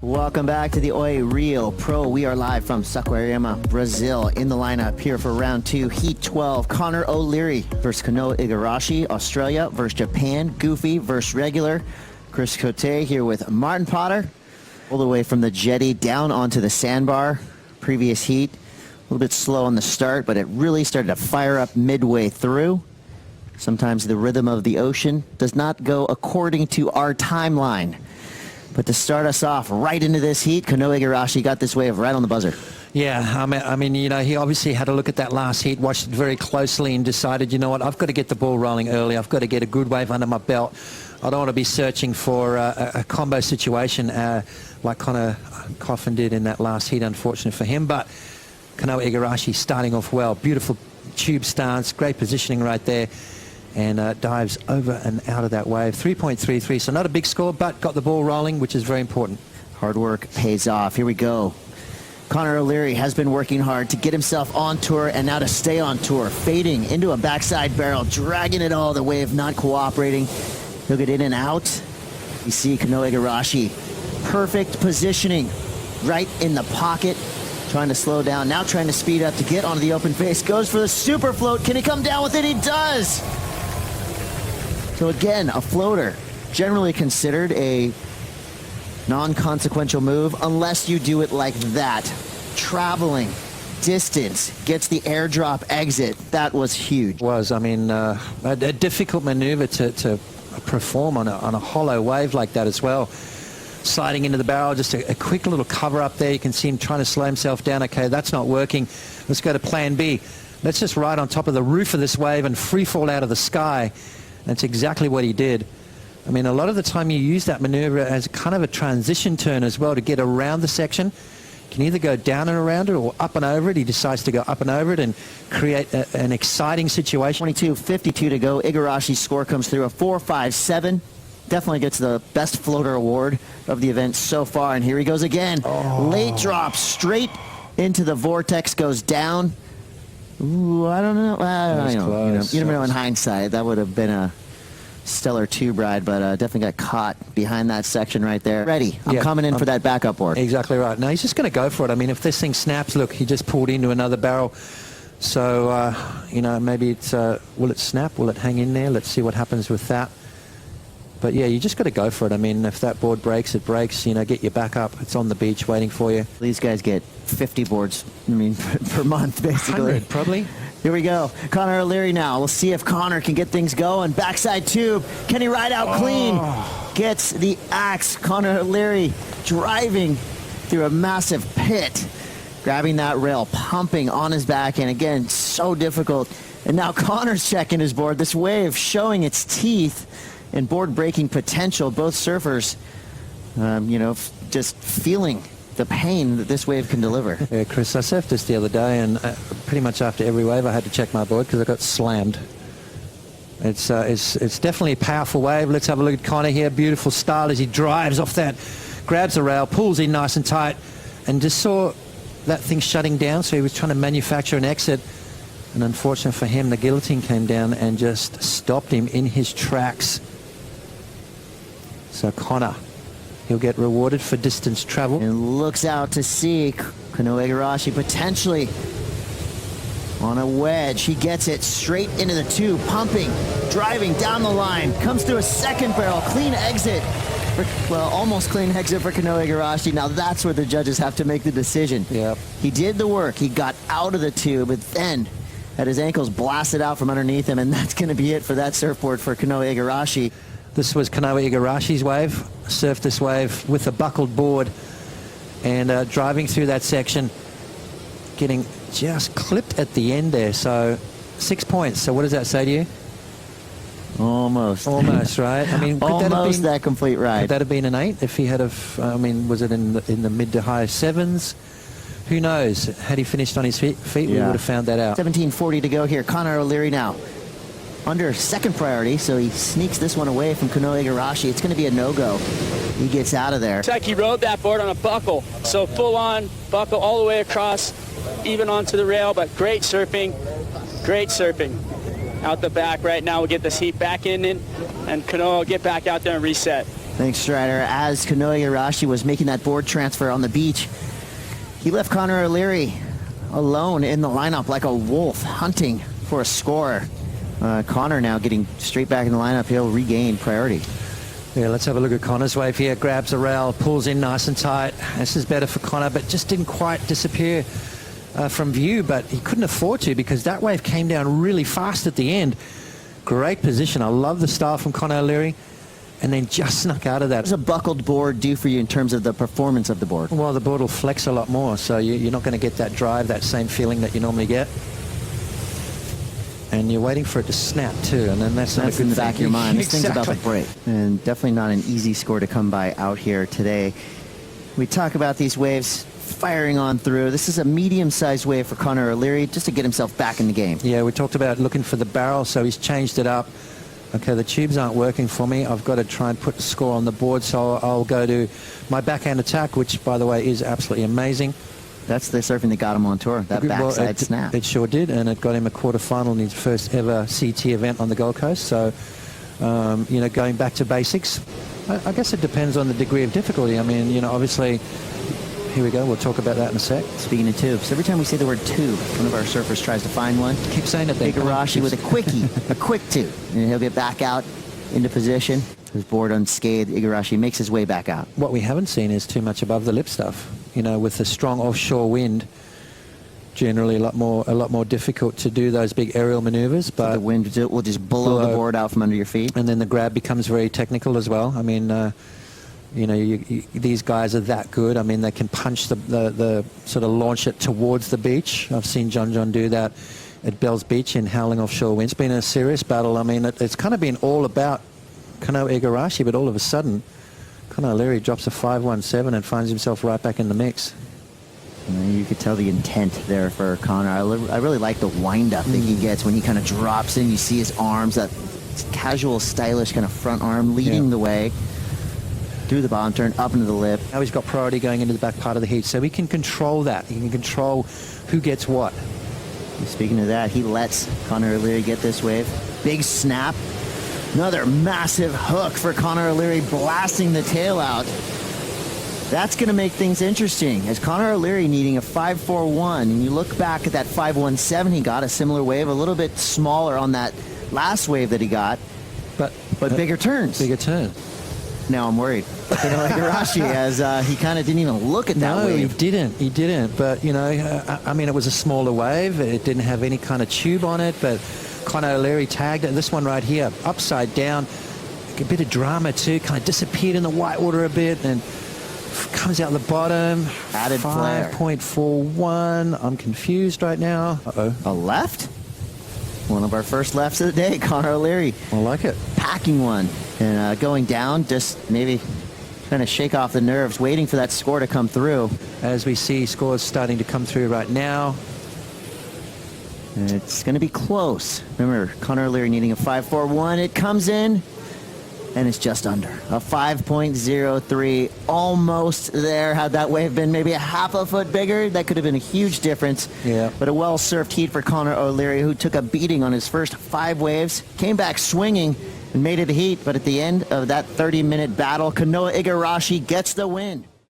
Welcome back to the Oi Rio Pro. We are live from Saquarema, Brazil. In the lineup here for round 2, Heat 12. Connor O'Leary versus Kanoa Igarashi. Australia versus Japan. Goofy versus regular. Chris Cote here with Martin Potter. All the way from the jetty down onto the sandbar. Previous heat. A little bit slow on the start, but it really started to fire up midway through. Sometimes the rhythm of the ocean does not go according to our timeline. But to start us off right into this heat, Kanoa Igarashi got this wave right on the buzzer. Yeah, I mean, you know, he obviously had a look at that last heat, watched it very closely and decided, you know what, I've got to get the ball rolling early. I've got to get a good wave under my belt. I don't want to be searching for a combo situation like Connor Coffin did in that last heat, unfortunately for him. But Kanoa Igarashi starting off well. Beautiful tube stance, great positioning right there. And dives over and out of that wave. 3.33, so not a big score, but got the ball rolling, which is very important. Hard work pays off. Here we go. Connor O'Leary has been working hard to get himself on tour and now to stay on tour. Fading into a backside barrel, dragging it all, the wave not cooperating. He'll get in and out. You see Kanoa Igarashi, perfect positioning, right in the pocket, trying to slow down, now trying to speed up to get onto the open face. Goes for the super float. Can he come down with it? He does! So again, a floater, generally considered a non-consequential move unless you do it like that. Traveling distance, gets the airdrop exit. That was huge. I mean, a difficult maneuver to perform on a hollow wave like that as well. Sliding into the barrel, just a quick little cover up there. You can see him trying to slow himself down. Okay, that's not working. Let's go to plan B. Let's just ride on top of the roof of this wave and free fall out of the sky. That's exactly what he did. I mean, a lot of the time you use that maneuver as kind of a transition turn as well to get around the section. You can either go down and around it or up and over it. He decides to go up and over it and create an exciting situation. 22:52 to go. Igarashi's score comes through a 4.57. Definitely gets the best floater award of the event so far. And here he goes again. Oh. Late drop straight into the vortex, goes down. Ooh, I don't know. You never know in hindsight. That would have been a stellar tube ride, but definitely got caught behind that section right there. Ready. I'm coming in for that backup board. Exactly right. Now he's just going to go for it. I mean, if this thing snaps, look, he just pulled into another barrel. So, you know, maybe it's, will it snap? Will it hang in there? Let's see what happens with that. But yeah, you just got to go for it. I mean, if that board breaks, it breaks. You know, get your back up. It's on the beach waiting for you. These guys get 50 boards, I mean, per month, basically. 100, probably. Here we go. Connor O'Leary now. We'll see if Connor can get things going. Backside tube. Can he ride out clean? Gets the axe. Connor O'Leary driving through a massive pit. Grabbing that rail, pumping on his back. And again, so difficult. And now Connor's checking his board. This wave showing its teeth and board breaking potential. Both surfers, you know, just feeling the pain that this wave can deliver. Yeah, Chris, I surfed this the other day, and pretty much after every wave I had to check my board because I got slammed. It's definitely a powerful wave. Let's have a look at Connor here. Beautiful style as he drives off that, grabs the rail, pulls in nice and tight, and just saw that thing shutting down, so he was trying to manufacture an exit. And unfortunately for him, the guillotine came down and just stopped him in his tracks. So Connor, he'll get rewarded for distance travel. And looks out to see Kanoa Igarashi potentially on a wedge. He gets it straight into the tube, pumping, driving down the line. Comes through a second barrel, clean exit. Well, almost clean exit for Kanoa Igarashi. Now that's where the judges have to make the decision. Yep. He did the work. He got out of the tube, but then had his ankles blasted out from underneath him, and that's going to be it for that surfboard for Kanoa Igarashi. This was Kanoa Igarashi's wave. Surfed this wave with a buckled board and driving through that section, getting just clipped at the end there. So 6 points. So what does that say to you? Almost. Almost, right? I mean, could almost that have been that complete ride. Could that have been an 8 if he had have? I mean, was it in the mid to high 7s? Who knows? Had he finished on his feet, we would have found that out. 17:40 to go here. Connor O'Leary now under second priority, so he sneaks this one away from Kanoa Igarashi. It's going to be a no-go. He gets out of there. It's like he rode that board on a buckle, so full-on buckle all the way across, even onto the rail, but great surfing out the back right now. We'll get this heat back in, and Kanoa will get back out there and reset. Thanks, Strider. As Kanoa Igarashi was making that board transfer on the beach, he left Connor O'Leary alone in the lineup like a wolf, hunting for a score. Connor now getting straight back in the lineup. He'll regain priority. Yeah, let's have a look at Connor's wave here. Grabs the rail, pulls in nice and tight. This is better for Connor, but just didn't quite disappear from view, but he couldn't afford to because that wave came down really fast at the end. Great position. I love the style from Connor O'Leary, and then just snuck out of that. What does a buckled board do for you in terms of the performance of the board? Well, the board will flex a lot more, so you're not going to get that drive, that same feeling that you normally get. And you're waiting for it to snap too, and then that's not a good in the back of your mind. This Exactly. thing's about to break. And definitely not an easy score to come by out here today. We talk about these waves firing on through. This is a medium-sized wave for Connor O'Leary just to get himself back in the game. Yeah, we talked about looking for the barrel, so he's changed it up. Okay, the tubes aren't working for me. I've got to try and put the score on the board, so I'll go to my backhand attack, which, by the way, is absolutely amazing. That's the surfing that got him on tour, that backside snap. It sure did, and it got him a quarterfinal in his first ever CT event on the Gold Coast. So, you know, going back to basics, I guess it depends on the degree of difficulty. I mean, you know, obviously, here we go. We'll talk about that in a sec. Speaking of tubes, every time we say the word tube, one of our surfers tries to find one. Keep saying it then. Igarashi with a quickie, a quick tube. And he'll get back out into position. His board unscathed. Igarashi makes his way back out. What we haven't seen is too much above the lip stuff. You know, with the strong offshore wind, generally a lot more difficult to do those big aerial maneuvers. But so the wind will just blow the board out from under your feet. And then the grab becomes very technical as well. I mean, you know, these guys are that good. I mean, they can punch the sort of launch it towards the beach. I've seen John do that at Bell's Beach in howling offshore wind. It's been a serious battle. I mean, it's kind of been all about Kanoa Igarashi, but all of a sudden, Connor O'Leary drops a 5.17 and finds himself right back in the mix. You could tell the intent there for Connor. I really like the wind-up that he gets when he kind of drops in. You see his arms, that casual, stylish kind of front arm leading the way through the bottom turn, up into the lip. Now he's got priority going into the back part of the heat, so he can control that. He can control who gets what. Speaking of that, he lets Connor O'Leary get this wave. Big snap. Another massive hook for Connor O'Leary, blasting the tail out. That's going to make things interesting, as Connor O'Leary needing a 5.41, and you look back at that 5.17 he got, a similar wave, a little bit smaller on that last wave that he got, but bigger turns. Bigger turn. Now I'm worried. Kanoa Igarashi, as he kind of didn't even look at that wave. No, he didn't. But, you know, I mean, it was a smaller wave. It didn't have any kind of tube on it, but Connor O'Leary tagged it. This one right here, upside down, a bit of drama too, kind of disappeared in the white water a bit and comes out the bottom. Added flare. 5.41. I'm confused right now. Uh-oh. A left? One of our first lefts of the day, Connor O'Leary. I like it. Packing one. And going down, just maybe trying to shake off the nerves, waiting for that score to come through. As we see scores starting to come through right now. It's going to be close. Remember, Connor O'Leary needing a 5.41. It comes in, and it's just under. A 5.03, almost there. Had that wave been maybe a half a foot bigger, that could have been a huge difference. Yeah. But a well-served heat for Connor O'Leary, who took a beating on his first 5 waves, came back swinging, and made it a heat. But at the end of that 30-minute battle, Kanoa Igarashi gets the win.